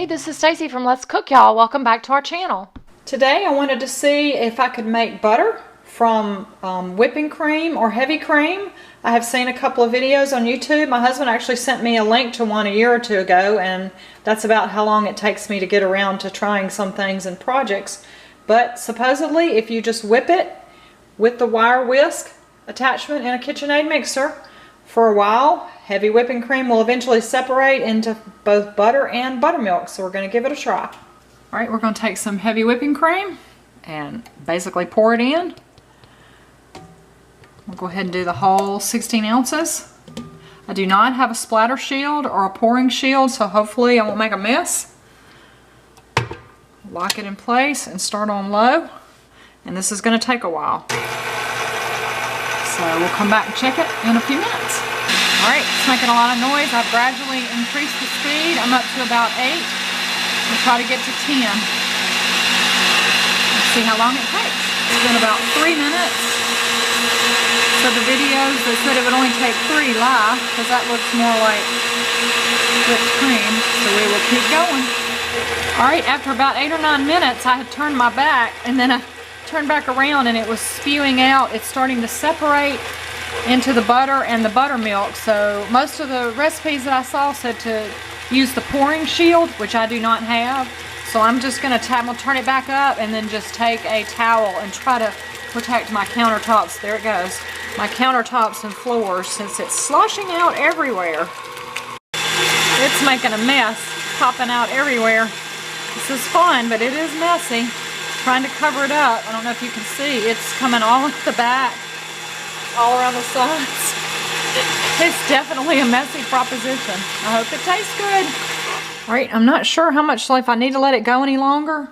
this is Stacy from Let's Cook, y'all. Welcome back to our channel. Today I wanted to see if I could make butter from whipping cream or heavy cream. I have seen a couple of videos on YouTube. My husband actually sent me a link to one a year or two ago, and that's about how long it takes me to get around to trying some things and projects. But supposedly if you just whip it with the wire whisk attachment in a KitchenAid mixer for a while, heavy whipping cream will eventually separate into both butter and buttermilk. So we're going to give it a try. All right, we're going to take some heavy whipping cream and basically pour it in. We'll go ahead and do the whole 16 ounces. I do not have a splatter shield or a pouring shield, so hopefully I won't make a mess. Lock it in place and start on low. And this is going to take a while. So we'll come back and check it in a few minutes. All right, it's making a lot of noise. I've gradually increased the speed. I'm up to about 8. We'll try to get to 10. Let's see how long it takes. It's been about 3 minutes. So the videos that said it would only take 3 lie, because that looks more like whipped cream. So we will keep going. All right, after about 8 or 9 minutes, I had turned my back, and then I turned back around and it was spewing out. It's starting to separate into the butter and the buttermilk. So most of the recipes that I saw said to use the pouring shield, which I do not have. So I'm just going to turn it back up and then just take a towel and try to protect my countertops. There it goes. My countertops and floors, since it's sloshing out everywhere. It's making a mess, popping out everywhere. This is fun, but it is messy. Trying to cover it up. I don't know if you can see. It's coming all at the back, all around the sides. It's definitely a messy proposition. I hope it tastes good. All right, I'm not sure how much, if I need to let it go any longer.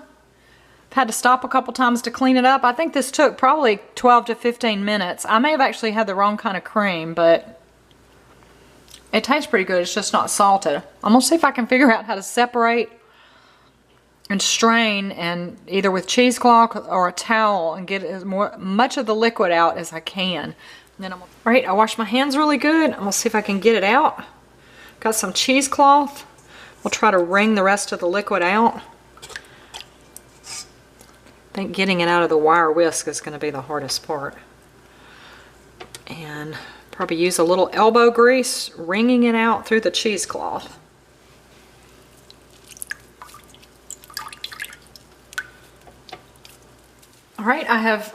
I've had to stop a couple times to clean it up. I think this took probably 12 to 15 minutes. I may have actually had the wrong kind of cream, but it tastes pretty good. It's just not salted. I'm gonna see if I can figure out how to separate and strain, and either with cheesecloth or a towel, and get as much of the liquid out as I can. And then all right, I washed my hands really good. I'm gonna see if I can get it out. Got some cheesecloth. We'll try to wring the rest of the liquid out. I think getting it out of the wire whisk is gonna be the hardest part. And probably use a little elbow grease, wringing it out through the cheesecloth. All right, I have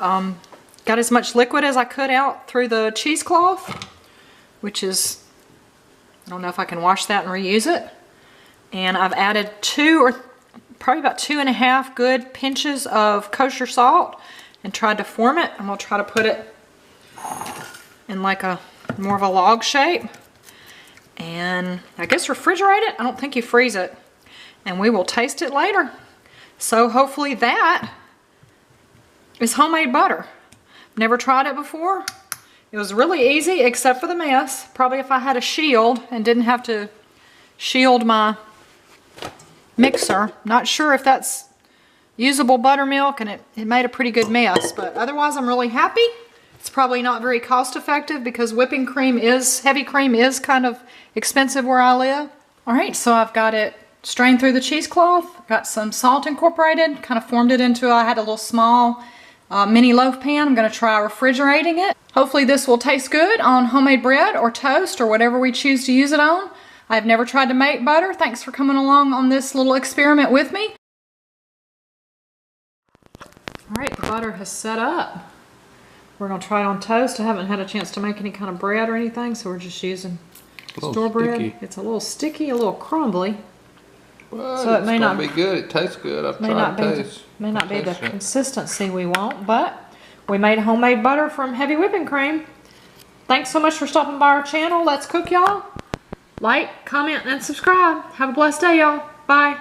got as much liquid as I could out through the cheesecloth, which is, I don't know if I can wash that and reuse it. And I've added probably about 2.5 good pinches of kosher salt and tried to form it. I'm gonna try to put it in like more of a log shape. And I guess refrigerate it. I don't think you freeze it. And we will taste it later. So hopefully that is homemade butter. Never tried it before. It was really easy except for the mess. Probably if I had a shield and didn't have to shield my mixer. Not sure if that's usable buttermilk, and it made a pretty good mess, but otherwise I'm really happy. It's probably not very cost effective because whipping cream heavy cream is kind of expensive where I live. All right, so I've got it strained through the cheesecloth, got some salt incorporated, kind of formed it into, I had a little small mini loaf pan. I'm going to try refrigerating it. Hopefully this will taste good on homemade bread or toast or whatever we choose to use it on. I've never tried to make butter. Thanks for coming along on this little experiment with me. All right, the butter has set up. We're going to try it on toast. I haven't had a chance to make any kind of bread or anything, so we're just using store bread. It's a little sticky, a little crumbly. Well, so it may not be good. It tastes good. I've tried to taste. May not be the consistency we want, but we made homemade butter from heavy whipping cream. Thanks so much for stopping by our channel. Let's cook, y'all. Like, comment, and subscribe. Have a blessed day, y'all. Bye.